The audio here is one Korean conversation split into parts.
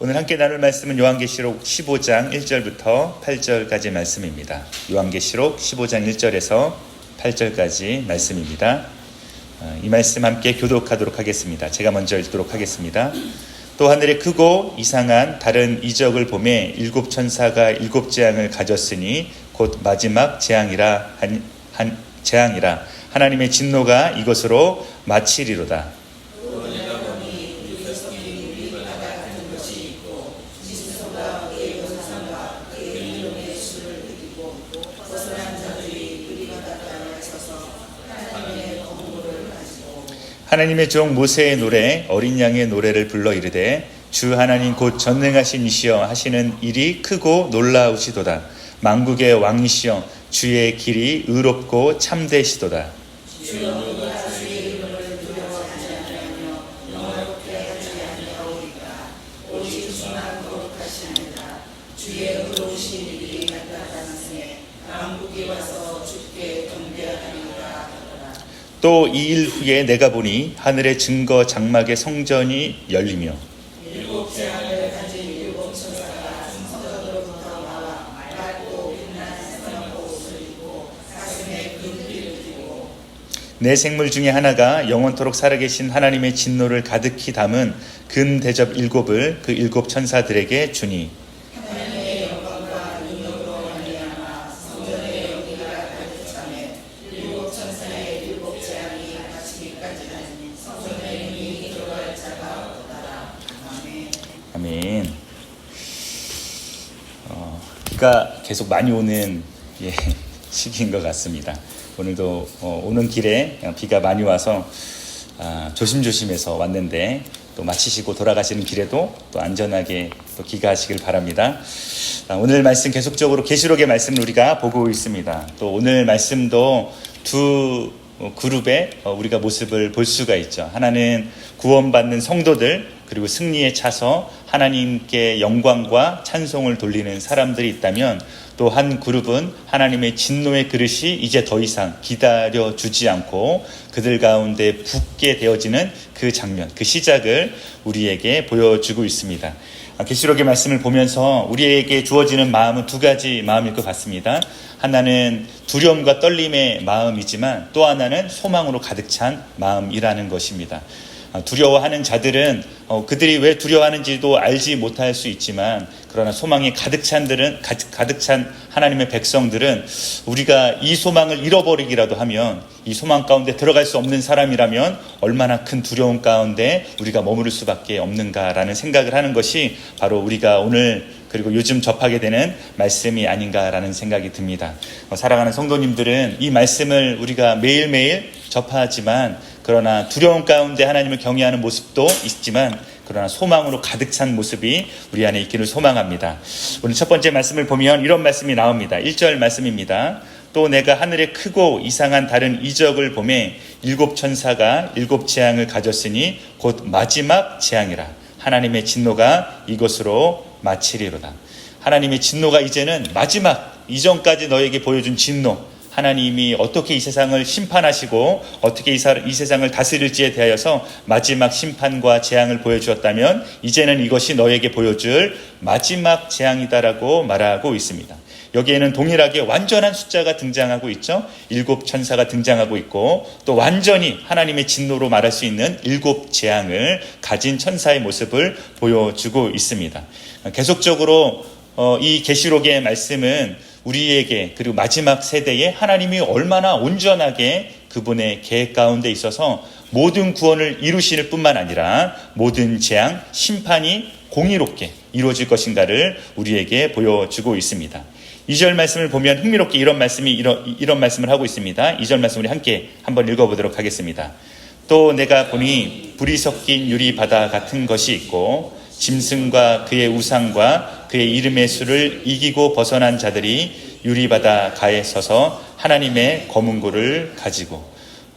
오늘 함께 나눌 말씀은 요한계시록 15장 1절부터 8절까지 말씀입니다. 요한계시록 15장 1절에서 8절까지 말씀입니다. 이 말씀 함께 교독하도록 하겠습니다. 제가 먼저 읽도록 하겠습니다. 또 하늘에 크고 이상한 다른 이적을 보매 일곱 천사가 일곱 재앙을 가졌으니 곧 마지막 재앙이라 하나님의 진노가 이것으로 마치리로다. 하나님의 종 모세의 노래 어린 양의 노래를 불러 이르되 주 하나님 곧 전능하신 이시여 하시는 일이 크고 놀라우시도다. 만국의 왕이시여 주의 길이 의롭고 참되시도다. 또 이 일 후에 내가 보니 하늘의 증거 장막의 성전이 열리며 일곱 재앙을 가진 일곱 천사가 성전으로부터 나와 맑고 빛난 새로운 옷을 입고 가슴에 금띠를 띠고 내 생물 중에 하나가 영원토록 살아계신 하나님의 진노를 가득히 담은 금 대접 일곱을 그 일곱 천사들에게 주니 아멘. 비가 계속 많이 오는 시기인 것 같습니다. 오늘도 오는 길에 비가 많이 와서 조심조심해서 왔는데 또 마치시고 돌아가시는 길에도 또 안전하게 또 귀가하시길 바랍니다. 오늘 말씀 계속적으로 계시록의 말씀을 우리가 보고 있습니다. 또 오늘 말씀도 두 그룹의 우리가 모습을 볼 수가 있죠. 하나는 구원받는 성도들 그리고 승리에 차서 하나님께 영광과 찬송을 돌리는 사람들이 있다면 또 한 그룹은 하나님의 진노의 그릇이 이제 더 이상 기다려주지 않고 그들 가운데 붓게 되어지는 그 장면, 그 시작을 우리에게 보여주고 있습니다. 계시록의 말씀을 보면서 우리에게 주어지는 마음은 두 가지 마음일 것 같습니다. 하나는 두려움과 떨림의 마음이지만 또 하나는 소망으로 가득 찬 마음이라는 것입니다. 두려워하는 자들은 그들이 왜 두려워하는지도 알지 못할 수 있지만 그러나 소망이 가득 찬 하나님의 백성들은 우리가 이 소망을 잃어버리기라도 하면 이 소망 가운데 들어갈 수 없는 사람이라면 얼마나 큰 두려움 가운데 우리가 머무를 수밖에 없는가라는 생각을 하는 것이 바로 우리가 오늘 그리고 요즘 접하게 되는 말씀이 아닌가라는 생각이 듭니다. 사랑하는 성도님들은 이 말씀을 우리가 매일매일 접하지만 그러나 두려움 가운데 하나님을 경외하는 모습도 있지만 그러나 소망으로 가득 찬 모습이 우리 안에 있기를 소망합니다. 오늘 첫 번째 말씀을 보면 이런 말씀이 나옵니다. 1절 말씀입니다. 또 내가 하늘에 크고 이상한 다른 이적을 보매 일곱 천사가 일곱 재앙을 가졌으니 곧 마지막 재앙이라 하나님의 진노가 이것으로 마치리로다. 하나님의 진노가 이제는 마지막 이전까지 너에게 보여준 진노 하나님이 어떻게 이 세상을 심판하시고 어떻게 이 세상을 다스릴지에 대하여서 마지막 심판과 재앙을 보여주었다면 이제는 이것이 너에게 보여줄 마지막 재앙이다라고 말하고 있습니다. 여기에는 동일하게 완전한 숫자가 등장하고 있죠. 일곱 천사가 등장하고 있고 또 완전히 하나님의 진노로 말할 수 있는 일곱 재앙을 가진 천사의 모습을 보여주고 있습니다. 계속적으로 이 계시록의 말씀은 우리에게 그리고 마지막 세대에 하나님이 얼마나 온전하게 그분의 계획 가운데 있어서 모든 구원을 이루실 뿐만 아니라 모든 재앙, 심판이 공의롭게 이루어질 것인가를 우리에게 보여주고 있습니다. 2절 말씀을 보면 흥미롭게 이런 말씀을 하고 있습니다. 2절 말씀 우리 함께 한번 읽어보도록 하겠습니다. 또 내가 보니 불이 섞인 유리바다 같은 것이 있고 짐승과 그의 우상과 그의 이름의 수를 이기고 벗어난 자들이 유리바다 가에 서서 하나님의 검은고를 가지고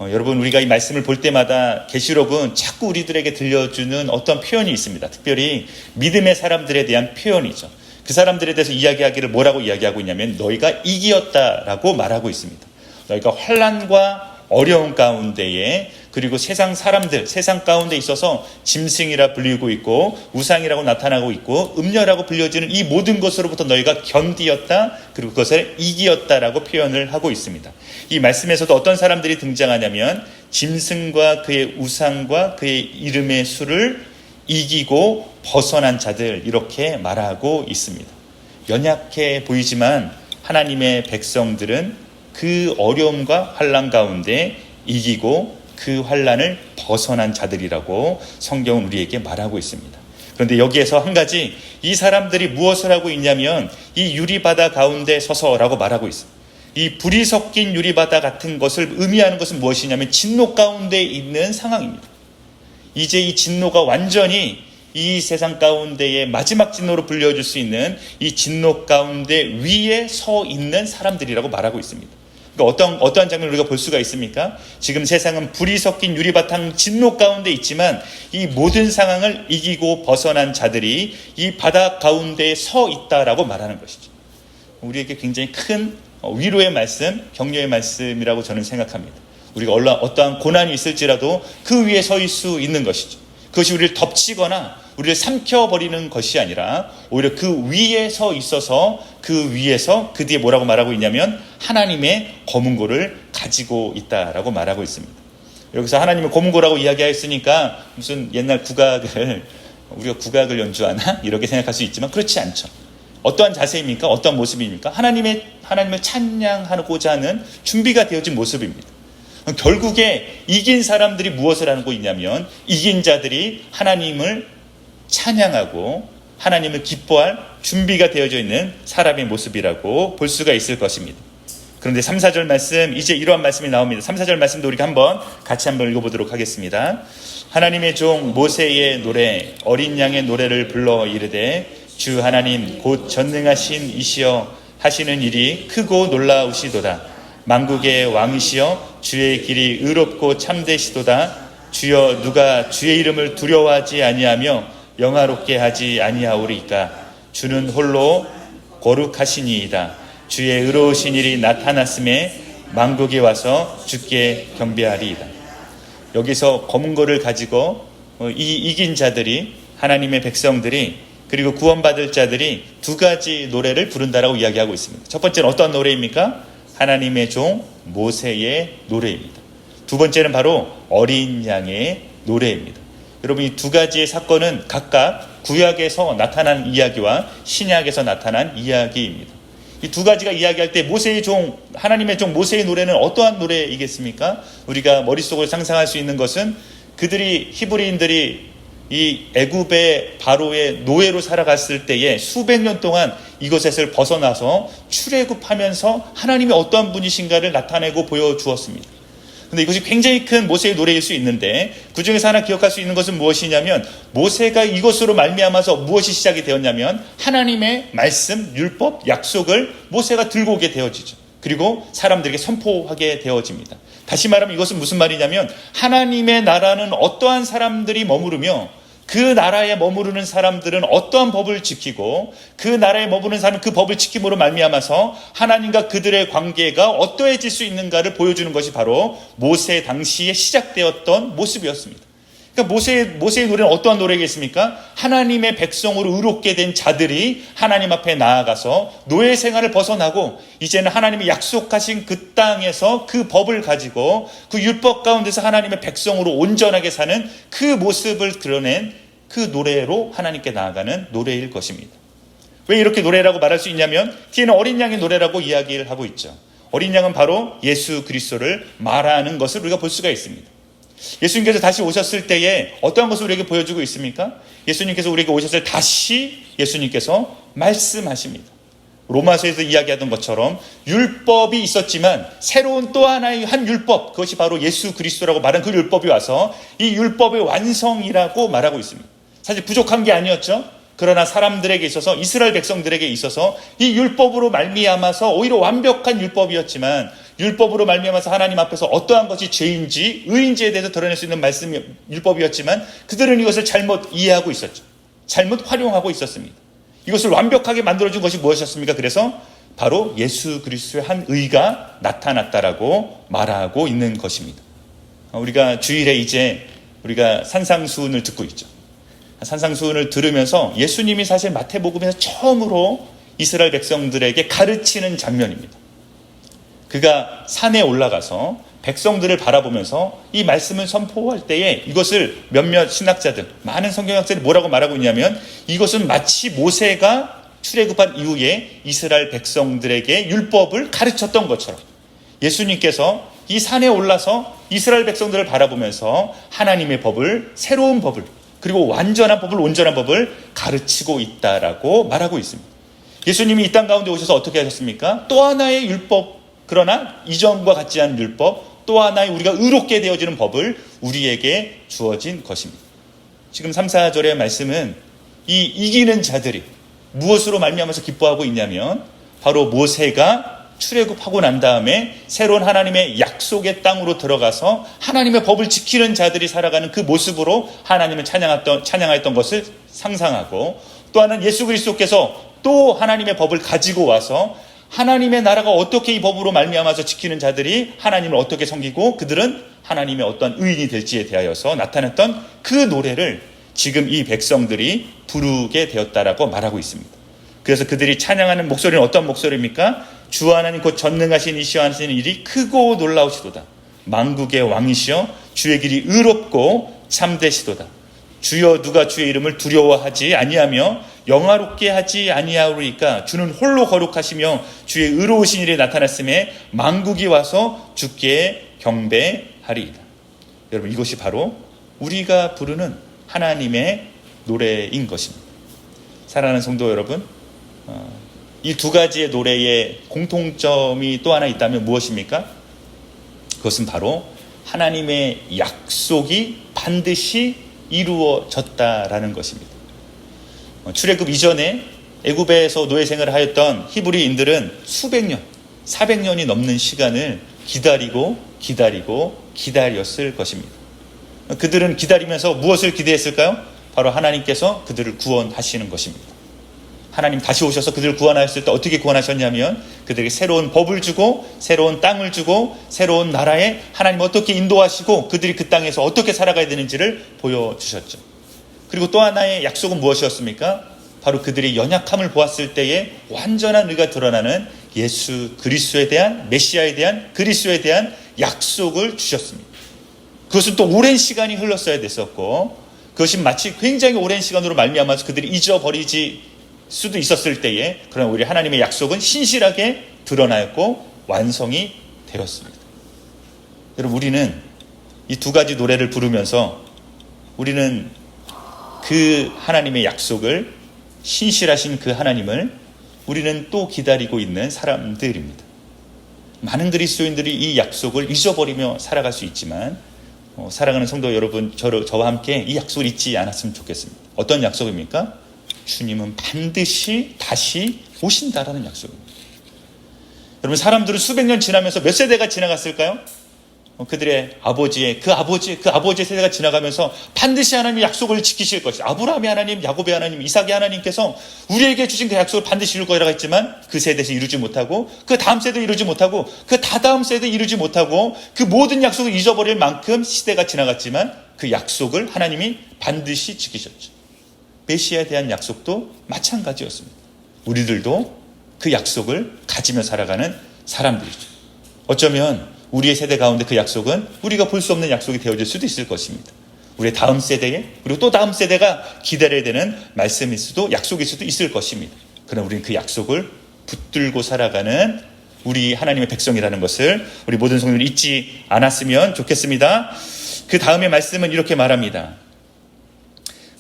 여러분 우리가 이 말씀을 볼 때마다 계시록은 자꾸 우리들에게 들려주는 어떤 표현이 있습니다. 특별히 믿음의 사람들에 대한 표현이죠. 그 사람들에 대해서 이야기하기를 뭐라고 이야기하고 있냐면 너희가 이기었다라고 말하고 있습니다. 너희가 환난과 어려운 가운데에, 그리고 세상 사람들, 세상 가운데 있어서 짐승이라 불리고 있고 우상이라고 나타나고 있고 음녀라고 불려지는 이 모든 것으로부터 너희가 견디었다, 그리고 그것을 이기었다라고 표현을 하고 있습니다. 이 말씀에서도 어떤 사람들이 등장하냐면 짐승과 그의 우상과 그의 이름의 수를 이기고 벗어난 자들, 이렇게 말하고 있습니다. 연약해 보이지만 하나님의 백성들은 그 어려움과 환난 가운데 이기고 그 환난을 벗어난 자들이라고 성경은 우리에게 말하고 있습니다. 그런데 여기에서 한 가지, 이 사람들이 무엇을 하고 있냐면 이 유리바다 가운데 서서라고 말하고 있습니다. 이 불이 섞인 유리바다 같은 것을 의미하는 것은 무엇이냐면 진노 가운데 있는 상황입니다. 이제 이 진노가 완전히 이 세상 가운데의 마지막 진노로 불려줄 수 있는 이 진노 가운데 위에 서 있는 사람들이라고 말하고 있습니다. 그러니까 어떠한 장면을 우리가 볼 수가 있습니까? 지금 세상은 불이 섞인 유리바탕 진노 가운데 있지만 이 모든 상황을 이기고 벗어난 자들이 이 바다 가운데에 서 있다라고 말하는 것이죠. 우리에게 굉장히 큰 위로의 말씀, 격려의 말씀이라고 저는 생각합니다. 우리가 어떠한 고난이 있을지라도 그 위에 서 있을 수 있는 것이죠. 그것이 우리를 덮치거나 우리를 삼켜버리는 것이 아니라 오히려 그 위에 서 있어서 그 위에서 그 뒤에 뭐라고 말하고 있냐면 하나님의 검은고를 가지고 있다라고 말하고 있습니다. 여기서 하나님의 검은고라고 이야기하였으니까 무슨 옛날 우리가 국악을 연주하나 이렇게 생각할 수 있지만 그렇지 않죠. 어떠한 자세입니까? 어떠한 모습입니까? 하나님을 찬양하고자 하는 준비가 되어진 모습입니다. 결국에 이긴 사람들이 무엇을 하고 있냐면 이긴 자들이 하나님을 찬양하고 하나님을 기뻐할 준비가 되어져 있는 사람의 모습이라고 볼 수가 있을 것입니다. 그런데 3, 4절 말씀, 이제 이러한 말씀이 나옵니다. 3, 4절 말씀도 우리가 같이 한번 읽어보도록 하겠습니다. 하나님의 종 모세의 노래, 어린 양의 노래를 불러 이르되 주 하나님 곧 전능하신 이시여 하시는 일이 크고 놀라우시도다. 만국의 왕이시여 주의 길이 의롭고 참되시도다. 주여 누가 주의 이름을 두려워하지 아니하며 영화롭게 하지 아니하오리까. 주는 홀로 거룩하시니이다. 주의 의로우신 일이 나타났음에 만국에 와서 주께 경배하리이다. 여기서 검은고를 가지고 이 이긴 자들이, 하나님의 백성들이, 그리고 구원받을 자들이 두 가지 노래를 부른다라고 이야기하고 있습니다. 첫 번째는 어떤 노래입니까? 하나님의 종 모세의 노래입니다. 두 번째는 바로 어린 양의 노래입니다. 여러분, 이 두 가지의 사건은 각각 구약에서 나타난 이야기와 신약에서 나타난 이야기입니다. 이 두 가지가 이야기할 때 하나님의 종 모세의 노래는 어떠한 노래이겠습니까? 우리가 머릿속으로 상상할 수 있는 것은 히브리인들이 이 애굽의 바로의 노예로 살아갔을 때에 수백 년 동안 이것에서 벗어나서 출애굽하면서 하나님이 어떠한 분이신가를 나타내고 보여주었습니다. 그런데 이것이 굉장히 큰 모세의 노래일 수 있는데 그 중에서 하나 기억할 수 있는 것은 무엇이냐면 모세가 이것으로 말미암아서 무엇이 시작이 되었냐면 하나님의 말씀, 율법, 약속을 모세가 들고 오게 되어지죠. 그리고 사람들에게 선포하게 되어집니다. 다시 말하면 이것은 무슨 말이냐면 하나님의 나라는 어떠한 사람들이 머무르며 그 나라에 머무르는 사람들은 어떠한 법을 지키고 그 나라에 머무르는 사람은 그 법을 지킴으로 말미암아서 하나님과 그들의 관계가 어떠해질 수 있는가를 보여주는 것이 바로 모세 당시에 시작되었던 모습이었습니다. 그러니까 모세의 노래는 어떠한 노래겠습니까? 하나님의 백성으로 의롭게 된 자들이 하나님 앞에 나아가서 노예 생활을 벗어나고 이제는 하나님이 약속하신 그 땅에서 그 법을 가지고 그 율법 가운데서 하나님의 백성으로 온전하게 사는 그 모습을 드러낸 그 노래로 하나님께 나아가는 노래일 것입니다. 왜 이렇게 노래라고 말할 수 있냐면 뒤에는 어린 양의 노래라고 이야기를 하고 있죠. 어린 양은 바로 예수 그리스도를 말하는 것을 우리가 볼 수가 있습니다. 예수님께서 다시 오셨을 때에 어떠한 것을 우리에게 보여주고 있습니까? 예수님께서 우리에게 오셨을 때 다시 예수님께서 말씀하십니다. 로마서에서 이야기하던 것처럼 율법이 있었지만 새로운 또 하나의 한 율법, 그것이 바로 예수 그리스도라고 말한 그 율법이 와서 이 율법의 완성이라고 말하고 있습니다. 사실 부족한 게 아니었죠. 그러나 사람들에게 있어서, 이스라엘 백성들에게 있어서 이 율법으로 말미암아서 오히려 완벽한 율법이었지만 율법으로 말미암아서 하나님 앞에서 어떠한 것이 죄인지 의인지에 대해서 드러낼 수 있는 율법이었지만 그들은 이것을 잘못 이해하고 있었죠. 잘못 활용하고 있었습니다. 이것을 완벽하게 만들어준 것이 무엇이었습니까? 그래서 바로 예수 그리스도의 한 의가 나타났다라고 말하고 있는 것입니다. 우리가 주일에 이제 우리가 산상수훈을 듣고 있죠. 산상수훈을 들으면서 예수님이 사실 마태복음에서 처음으로 이스라엘 백성들에게 가르치는 장면입니다. 그가 산에 올라가서 백성들을 바라보면서 이 말씀을 선포할 때에 이것을 몇몇 신학자들, 많은 성경학자들이 뭐라고 말하고 있냐면 이것은 마치 모세가 출애굽한 이후에 이스라엘 백성들에게 율법을 가르쳤던 것처럼 예수님께서 이 산에 올라서 이스라엘 백성들을 바라보면서 하나님의 법을, 새로운 법을, 그리고 완전한 법을, 온전한 법을 가르치고 있다라고 말하고 있습니다. 예수님이 이 땅 가운데 오셔서 어떻게 하셨습니까? 또 하나의 율법, 그러나 이전과 같지 않은 율법, 또 하나의 우리가 의롭게 되어지는 법을 우리에게 주어진 것입니다. 지금 3, 4절의 말씀은 이 이기는 자들이 무엇으로 말미암아서 기뻐하고 있냐면 바로 모세가 출애굽하고 난 다음에 새로운 하나님의 약속의 땅으로 들어가서 하나님의 법을 지키는 자들이 살아가는 그 모습으로 하나님을 찬양하였던 것을 상상하고, 또 하나는 예수 그리스도께서 또 하나님의 법을 가지고 와서 하나님의 나라가 어떻게 이 법으로 말미암아서 지키는 자들이 하나님을 어떻게 섬기고 그들은 하나님의 어떤 의인이 될지에 대하여서 나타냈던 그 노래를 지금 이 백성들이 부르게 되었다라고 말하고 있습니다. 그래서 그들이 찬양하는 목소리는 어떤 목소리입니까? 주 하나님 곧 전능하신 이시와 하시는 일이 크고 놀라우시도다. 만국의 왕이시여 주의 길이 의롭고 참되시도다. 주여 누가 주의 이름을 두려워하지 아니하며 영화롭게 하지 아니하오리까. 주는 홀로 거룩하시며 주의 의로우신 일이 나타났음에 만국이 와서 주께 경배하리이다. 여러분, 이것이 바로 우리가 부르는 하나님의 노래인 것입니다. 사랑하는 성도 여러분, 이 두 가지의 노래의 공통점이 또 하나 있다면 무엇입니까? 그것은 바로 하나님의 약속이 반드시 이루어졌다라는 것입니다. 출애굽 이전에 애굽에서 노예 생활을 하였던 히브리인들은 수백 년, 400년이 넘는 시간을 기다렸을 것입니다. 그들은 기다리면서 무엇을 기대했을까요? 바로 하나님께서 그들을 구원하시는 것입니다. 하나님 다시 오셔서 그들을 구원하셨을 때 어떻게 구원하셨냐면 그들에게 새로운 법을 주고 새로운 땅을 주고 새로운 나라에 하나님 어떻게 인도하시고 그들이 그 땅에서 어떻게 살아가야 되는지를 보여주셨죠. 그리고 또 하나의 약속은 무엇이었습니까? 바로 그들이 연약함을 보았을 때에 완전한 의가 드러나는 예수 그리스도에 대한, 메시아에 대한, 그리스도에 대한 약속을 주셨습니다. 그것은 또 오랜 시간이 흘렀어야 됐었고, 그것이 마치 굉장히 오랜 시간으로 말미암아서 그들이 잊어버리지 수도 있었을 때에, 그러나 우리 하나님의 약속은 신실하게 드러나였고 완성이 되었습니다. 여러분, 우리는 이 두 가지 노래를 부르면서 우리는 그 하나님의 약속을, 신실하신 그 하나님을 우리는 또 기다리고 있는 사람들입니다. 많은 그리스도인들이 이 약속을 잊어버리며 살아갈 수 있지만 사랑하는 성도 여러분, 저와 함께 이 약속을 잊지 않았으면 좋겠습니다. 어떤 약속입니까? 주님은 반드시 다시 오신다라는 약속입니다. 여러분, 사람들은 수백 년 지나면서 몇 세대가 지나갔을까요? 그들의 아버지의 세대가 지나가면서 반드시 하나님의 약속을 지키실 것이다. 아브라함의 하나님, 야곱의 하나님, 이삭의 하나님께서 우리에게 주신 그 약속을 반드시 이룰 거라고 했지만 그 세대에서 이루지 못하고 그 다음 세대 이루지 못하고 그 다다음 세대 이루지 못하고 그 모든 약속을 잊어버릴 만큼 시대가 지나갔지만 그 약속을 하나님이 반드시 지키셨죠. 메시아에 대한 약속도 마찬가지였습니다. 우리들도 그 약속을 가지며 살아가는 사람들이죠. 어쩌면 우리의 세대 가운데 그 약속은 우리가 볼 수 없는 약속이 되어질 수도 있을 것입니다. 우리의 다음 세대에, 그리고 또 다음 세대가 기다려야 되는 말씀일 수도, 약속일 수도 있을 것입니다. 그러나 우리는 그 약속을 붙들고 살아가는 우리 하나님의 백성이라는 것을 우리 모든 성도들이 잊지 않았으면 좋겠습니다. 그 다음의 말씀은 이렇게 말합니다.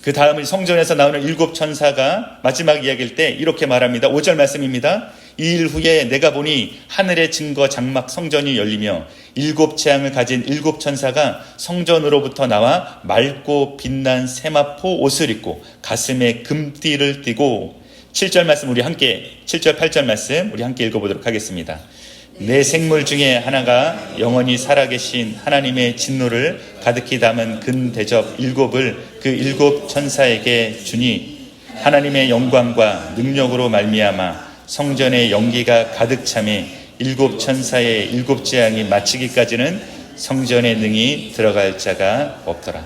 그 다음은 성전에서 나오는 7 천사가 마지막 이야기일 때 이렇게 말합니다. 5절 말씀입니다. 이 일 후에 내가 보니 하늘의 증거 장막 성전이 열리며 7 재앙을 가진 7 천사가 성전으로부터 나와 맑고 빛난 세마포 옷을 입고 가슴에 금띠를 띠고, 7절 말씀 우리 함께, 7절 8절 말씀 우리 함께 읽어보도록 하겠습니다. 내 생물 중에 하나가 영원히 살아계신 하나님의 진노를 가득히 담은 금 대접 7을 그 7 천사에게 주니 하나님의 영광과 능력으로 말미암아 성전의 연기가 가득 차매 일곱 천사의 일곱 재앙이 마치기까지는 성전에 능히 들어갈 자가 없더라.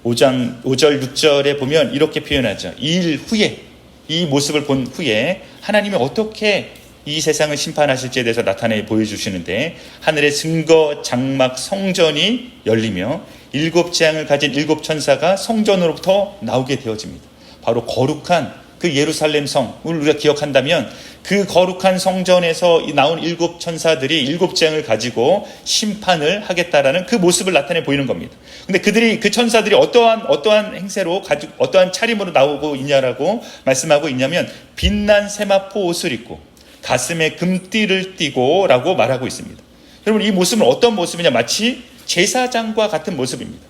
5장 5절 6절에 보면 이렇게 표현하죠. 이 일 후에, 이 모습을 본 후에 하나님이 어떻게 이 세상을 심판하실지에 대해서 나타내 보여주시는데, 하늘의 증거 장막 성전이 열리며 일곱 재앙을 가진 일곱 천사가 성전으로부터 나오게 되어집니다. 바로 거룩한 그 예루살렘 성을 우리가 기억한다면, 그 거룩한 성전에서 나온 일곱 천사들이 일곱 재앙을 가지고 심판을 하겠다라는 그 모습을 나타내 보이는 겁니다. 근데 그 천사들이 어떠한 행세로 가지고 어떠한 차림으로 나오고 있냐라고 말씀하고 있냐면, 빛난 세마포 옷을 입고 가슴에 금띠를 띠고 라고 말하고 있습니다. 여러분, 이 모습은 어떤 모습이냐? 마치 제사장과 같은 모습입니다.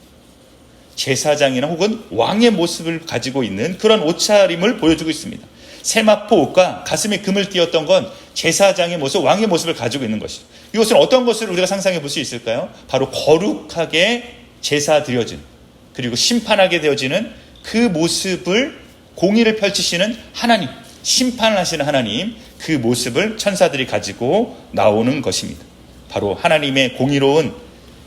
제사장이나 혹은 왕의 모습을 가지고 있는 그런 옷차림을 보여주고 있습니다. 세마포 옷과 가슴에 금을 띄었던 건 제사장의 모습, 왕의 모습을 가지고 있는 것이죠. 이것은 어떤 것을 우리가 상상해 볼 수 있을까요? 바로 거룩하게 제사 드려진, 그리고 심판하게 되어지는 그 모습을, 공의를 펼치시는 하나님, 심판을 하시는 하나님, 그 모습을 천사들이 가지고 나오는 것입니다. 바로 하나님의 공의로운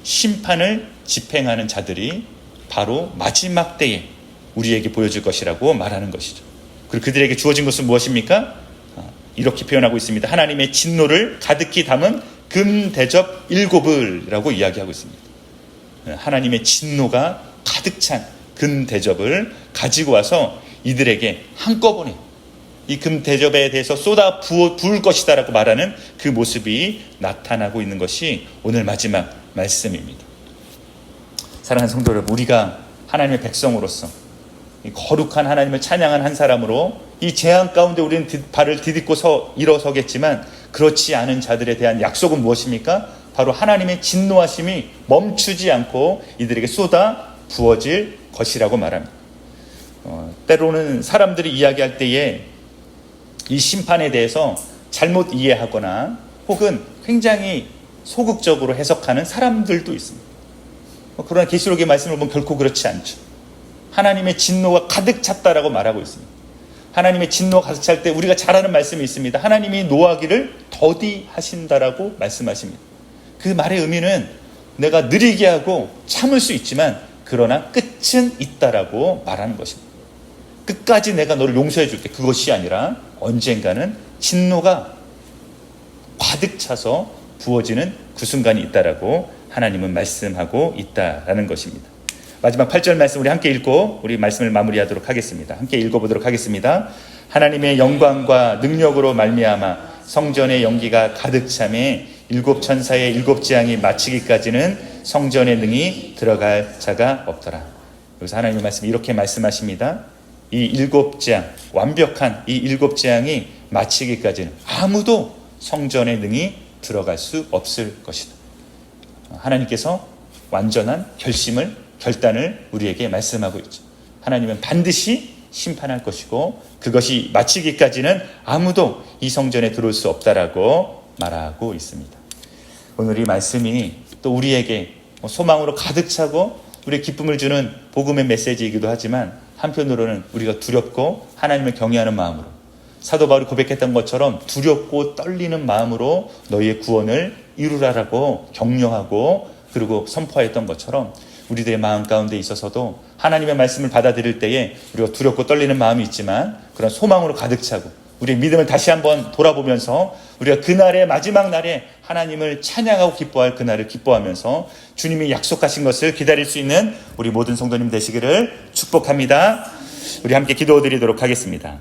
심판을 집행하는 자들이 바로 마지막 때에 우리에게 보여줄 것이라고 말하는 것이죠. 그리고 그들에게 주어진 것은 무엇입니까? 이렇게 표현하고 있습니다. 하나님의 진노를 가득히 담은 금대접 7을 라고 이야기하고 있습니다. 하나님의 진노가 가득 찬 금대접을 가지고 와서 이들에게 한꺼번에 이 금대접에 대해서 쏟아 부을 것이다 라고 말하는 그 모습이 나타나고 있는 것이 오늘 마지막 말씀입니다. 사랑하는 성도 여러분, 우리가 하나님의 백성으로서 이 거룩한 하나님을 찬양한 한 사람으로 이 재앙 가운데 우리는 발을 디딛고 일어서겠지만, 그렇지 않은 자들에 대한 약속은 무엇입니까? 바로 하나님의 진노하심이 멈추지 않고 이들에게 쏟아 부어질 것이라고 말합니다. 때로는 사람들이 이야기할 때에 이 심판에 대해서 잘못 이해하거나 혹은 굉장히 소극적으로 해석하는 사람들도 있습니다. 그러나 계시록의 말씀을 보면 결코 그렇지 않죠. 하나님의 진노가 가득 찼다라고 말하고 있습니다. 하나님의 진노가 가득 찰 때 우리가 잘 아는 말씀이 있습니다. 하나님이 노하기를 더디하신다라고 말씀하십니다. 그 말의 의미는 내가 느리게 하고 참을 수 있지만 그러나 끝은 있다라고 말하는 것입니다. 끝까지 내가 너를 용서해 줄게, 그것이 아니라 언젠가는 진노가 가득 차서 부어지는 그 순간이 있다라고 하나님은 말씀하고 있다라는 것입니다. 마지막 8절 말씀 우리 함께 읽고 우리 말씀을 마무리하도록 하겠습니다. 함께 읽어보도록 하겠습니다. 하나님의 영광과 능력으로 말미암아 성전의 연기가 가득 차매 일곱 천사의 일곱 재앙이 마치기까지는 성전에 능히 들어갈 자가 없더라. 여기서 하나님의 말씀이 이렇게 말씀하십니다. 이 일곱 재앙, 완벽한 이 일곱 재앙이 마치기까지는 아무도 성전에 능히 들어갈 수 없을 것이다. 하나님께서 완전한 결단을 우리에게 말씀하고 있죠. 하나님은 반드시 심판할 것이고 그것이 마치기까지는 아무도 이 성전에 들어올 수 없다라고 말하고 있습니다. 오늘 이 말씀이 또 우리에게 소망으로 가득 차고 우리의 기쁨을 주는 복음의 메시지이기도 하지만, 한편으로는 우리가 두렵고 하나님을 경외하는 마음으로, 사도 바울이 고백했던 것처럼 두렵고 떨리는 마음으로 너희의 구원을 이루라라고 격려하고 그리고 선포했던 것처럼, 우리들의 마음 가운데 있어서도 하나님의 말씀을 받아들일 때에 우리가 두렵고 떨리는 마음이 있지만 그런 소망으로 가득 차고 우리의 믿음을 다시 한번 돌아보면서 우리가 그날의 마지막 날에 하나님을 찬양하고 기뻐할 그날을 기뻐하면서 주님이 약속하신 것을 기다릴 수 있는 우리 모든 성도님 되시기를 축복합니다. 우리 함께 기도드리도록 하겠습니다.